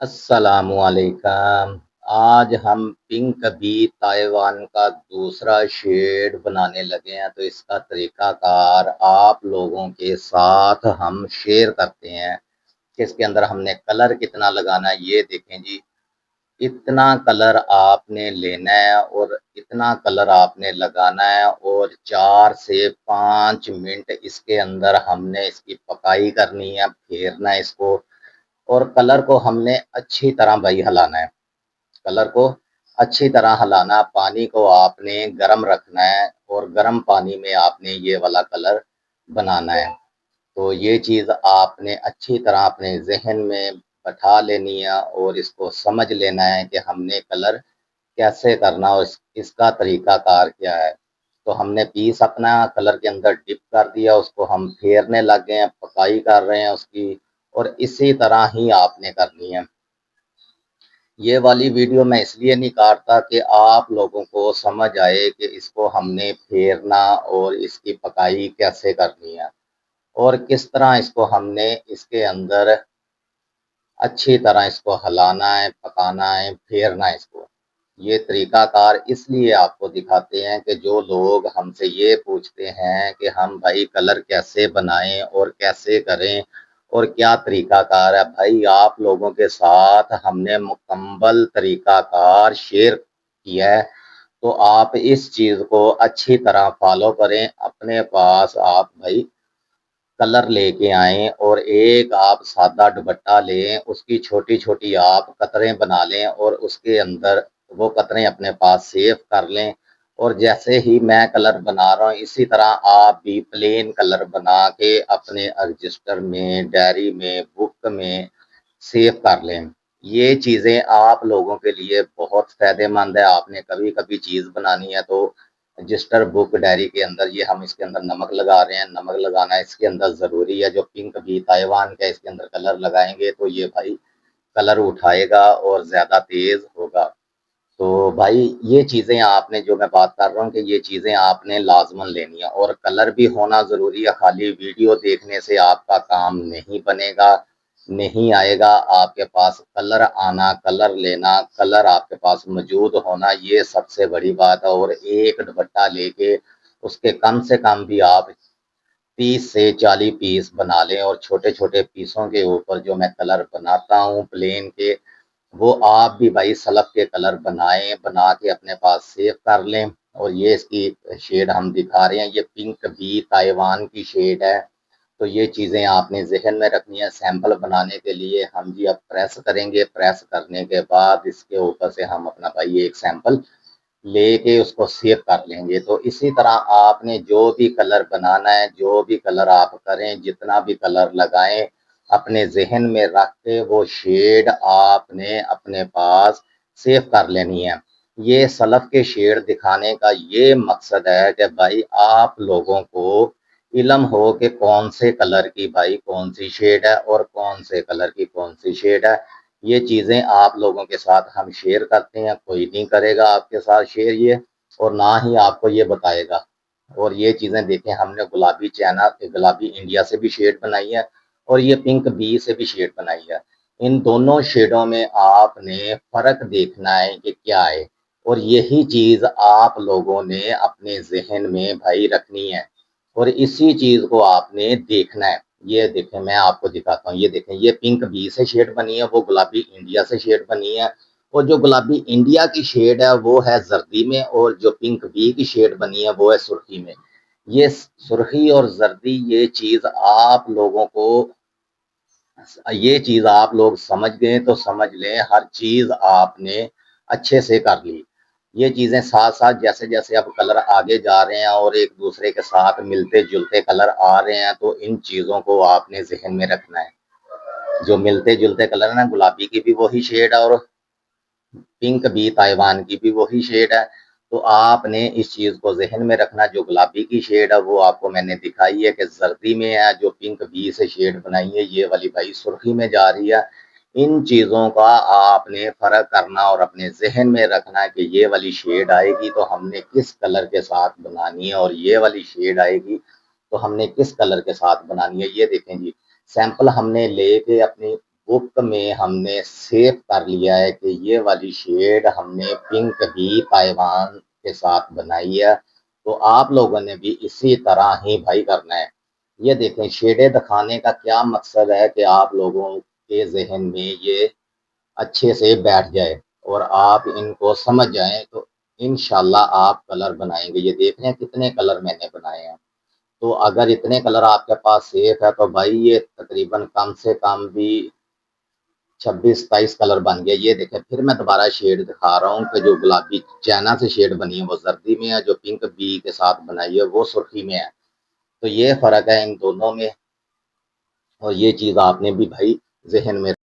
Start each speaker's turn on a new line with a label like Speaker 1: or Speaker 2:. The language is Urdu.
Speaker 1: السلام علیکم۔ آج ہم پنک بی تائیوان کا دوسرا شیڈ بنانے لگے ہیں، تو اس کا طریقہ کار آپ لوگوں کے ساتھ ہم شیئر کرتے ہیں کہ اس کے اندر ہم نے کلر کتنا لگانا ہے۔ یہ دیکھیں جی، اتنا کلر آپ نے لینا ہے اور اتنا کلر آپ نے لگانا ہے، اور 4 سے 5 منٹ اس کے اندر ہم نے اس کی پکائی کرنی ہے، پھیرنا ہے اس کو، اور کلر کو ہم نے اچھی طرح بھائی ہلانا ہے۔ کلر کو اچھی طرح ہلانا، پانی کو آپ نے گرم رکھنا ہے، اور گرم پانی میں آپ نے یہ والا کلر بنانا ہے۔ تو یہ چیز آپ نے اچھی طرح اپنے ذہن میں بٹھا لینی ہے، اور اس کو سمجھ لینا ہے کہ ہم نے کلر کیسے کرنا اور اس کا طریقہ کار کیا ہے۔ تو ہم نے پیس اپنا کلر کے اندر ڈپ کر دیا، اس کو ہم پھیرنے لگ گئے ہیں، پکائی کر رہے ہیں اس کی، اور اسی طرح ہی آپ نے کرنی ہے۔ یہ والی ویڈیو میں اس لیے نہیں کاٹتا کہ آپ لوگوں کو سمجھ آئے کہ اس کو ہم نے پھیرنا اور اس کی پکائی کیسے کرنی ہے، اور کس طرح اس کو ہم نے اس کے اندر اچھی طرح اس کو ہلانا ہے، پکانا ہے، پھیرنا ہے اس کو۔ یہ طریقہ کار اس لیے آپ کو دکھاتے ہیں کہ جو لوگ ہم سے یہ پوچھتے ہیں کہ ہم بھائی کلر کیسے بنائیں اور کیسے کریں اور کیا طریقہ کار ہے، بھائی آپ لوگوں کے ساتھ ہم نے مکمل طریقہ کار شیئر کیا ہے، تو آپ اس چیز کو اچھی طرح فالو کریں۔ اپنے پاس آپ بھائی کلر لے کے آئیں، اور ایک آپ سادہ دوپٹہ لیں، اس کی چھوٹی چھوٹی آپ قطریں بنا لیں، اور اس کے اندر وہ قطریں اپنے پاس سیو کر لیں، اور جیسے ہی میں کلر بنا رہا ہوں اسی طرح آپ بھی پلین کلر بنا کے اپنے رجسٹر میں، ڈائری میں، بک میں سیو کر لیں۔ یہ چیزیں آپ لوگوں کے لیے بہت فائدہ مند ہے۔ آپ نے کبھی کبھی چیز بنانی ہے تو رجسٹر، بک، ڈائری کے اندر یہ ہم اس کے اندر نمک لگا رہے ہیں، نمک لگانا اس کے اندر ضروری ہے۔ جو پنک بھی تائیوان کا اس کے اندر کلر لگائیں گے تو یہ بھائی کلر اٹھائے گا اور زیادہ تیز ہوگا۔ تو بھائی یہ چیزیں آپ نے، جو میں بات کر رہا ہوں کہ یہ چیزیں آپ نے لازماً لینی ہے، اور کلر بھی ہونا ضروری ہے۔ خالی ویڈیو دیکھنے سے آپ کا کام نہیں بنے گا، نہیں آئے گا۔ آپ کے پاس کلر آنا، کلر لینا، کلر آپ کے پاس موجود ہونا، یہ سب سے بڑی بات ہے۔ اور ایک دوپٹہ لے کے اس کے کم سے کم بھی آپ 30 سے 40 پیس بنا لیں، اور چھوٹے چھوٹے پیسوں کے اوپر جو میں کلر بناتا ہوں پلین کے، وہ آپ بھی بھائی سلف کے کلر بنائیں، بنا کے اپنے پاس سیو کر لیں۔ اور یہ اس کی شیڈ ہم دکھا رہے ہیں، یہ پنک بھی تائیوان کی شیڈ ہے۔ تو یہ چیزیں آپ نے ذہن میں رکھنی ہے۔ سیمپل بنانے کے لیے ہم جی اب پریس کریں گے، پریس کرنے کے بعد اس کے اوپر سے ہم اپنا بھائی ایک سیمپل لے کے اس کو سیو کر لیں گے۔ تو اسی طرح آپ نے جو بھی کلر بنانا ہے، جو بھی کلر آپ کریں، جتنا بھی کلر لگائیں، اپنے ذہن میں رکھ کے وہ شیڈ آپ نے اپنے پاس سیو کر لینی ہے۔ یہ سلف کے شیڈ دکھانے کا یہ مقصد ہے کہ بھائی آپ لوگوں کو علم ہو کہ کون سے کلر کی بھائی کون سی شیڈ ہے، اور کون سے کلر کی کون سی شیڈ ہے۔ یہ چیزیں آپ لوگوں کے ساتھ ہم شیئر کرتے ہیں، کوئی نہیں کرے گا آپ کے ساتھ شیئر یہ، اور نہ ہی آپ کو یہ بتائے گا۔ اور یہ چیزیں دیکھیں، ہم نے گلابی چائنا، گلابی انڈیا سے بھی شیڈ بنائی ہے، اور یہ پنک بی سے بھی شیڈ بنائی ہے۔ ان دونوں شیڈوں میں آپ نے فرق دیکھنا ہے کہ کیا ہے، اور یہی چیز آپ لوگوں نے اپنے ذہن میں بھائی رکھنی ہے، اور اسی چیز کو آپ نے دیکھنا ہے۔ یہ دیکھیں، میں آپ کو دکھاتا ہوں، یہ دیکھیں، یہ پنک بی سے شیڈ بنی ہے، وہ گلابی انڈیا سے شیڈ بنی ہے، اور جو گلابی انڈیا کی شیڈ ہے وہ ہے زردی میں، اور جو پنک بی کی شیڈ بنی ہے وہ ہے سرخی میں۔ یہ سرخی اور زردی، یہ چیز آپ لوگوں کو، یہ چیز آپ لوگ سمجھ گئے تو سمجھ لیں ہر چیز آپ نے اچھے سے کر لی۔ یہ چیزیں ساتھ ساتھ جیسے جیسے اب کلر آگے جا رہے ہیں اور ایک دوسرے کے ساتھ ملتے جلتے کلر آ رہے ہیں، تو ان چیزوں کو آپ نے ذہن میں رکھنا ہے۔ جو ملتے جلتے کلر ہیں، گلابی کی بھی وہی شیڈ ہے، اور پنک بھی تائیوان کی بھی وہی شیڈ ہے۔ تو آپ نے اس چیز کو ذہن میں رکھنا، جو گلابی کی شیڈ ہے وہ آپ کو میں نے دکھائی ہے کہ زردی میں ہے، جو پنک بی سے شیڈ بنائی ہے یہ والی بھائی سرخی میں جا رہی ہے۔ ان چیزوں کا آپ نے فرق کرنا اور اپنے ذہن میں رکھنا ہے کہ یہ والی شیڈ آئے گی تو ہم نے کس کلر کے ساتھ بنانی ہے، اور یہ والی شیڈ آئے گی تو ہم نے کس کلر کے ساتھ بنانی ہے۔ یہ دیکھیں جی، سیمپل ہم نے لے کے اپنی بک میں ہم نے سیو کر لیا ہے کہ یہ والی شیڈ ہم نے پنک بھی تائیوان کے ساتھ بنائی ہے، تو آپ لوگوں نے بھی اسی طرح ہی بھائی کرنا ہے۔ یہ دیکھیں شیڈیں دکھانے کا کیا مقصد ہے کہ آپ لوگوں کے ذہن میں یہ اچھے سے بیٹھ جائے اور آپ ان کو سمجھ جائیں، تو انشاءاللہ آپ کلر بنائیں گے۔ یہ دیکھ رہے ہیں کتنے کلر میں نے بنائے ہیں، تو اگر اتنے کلر آپ کے پاس سیف ہے تو بھائی یہ تقریباً کم سے کم بھی 26-27 کلر بن گیا۔ یہ دیکھیں پھر میں دوبارہ شیڈ دکھا رہا ہوں کہ جو گلابی چائنا سے شیڈ بنی ہے وہ زردی میں ہے، جو پنک بی کے ساتھ بنائی ہے وہ سرخی میں ہے، تو یہ فرق ہے ان دونوں میں، اور یہ چیز آپ نے بھی بھائی ذہن میں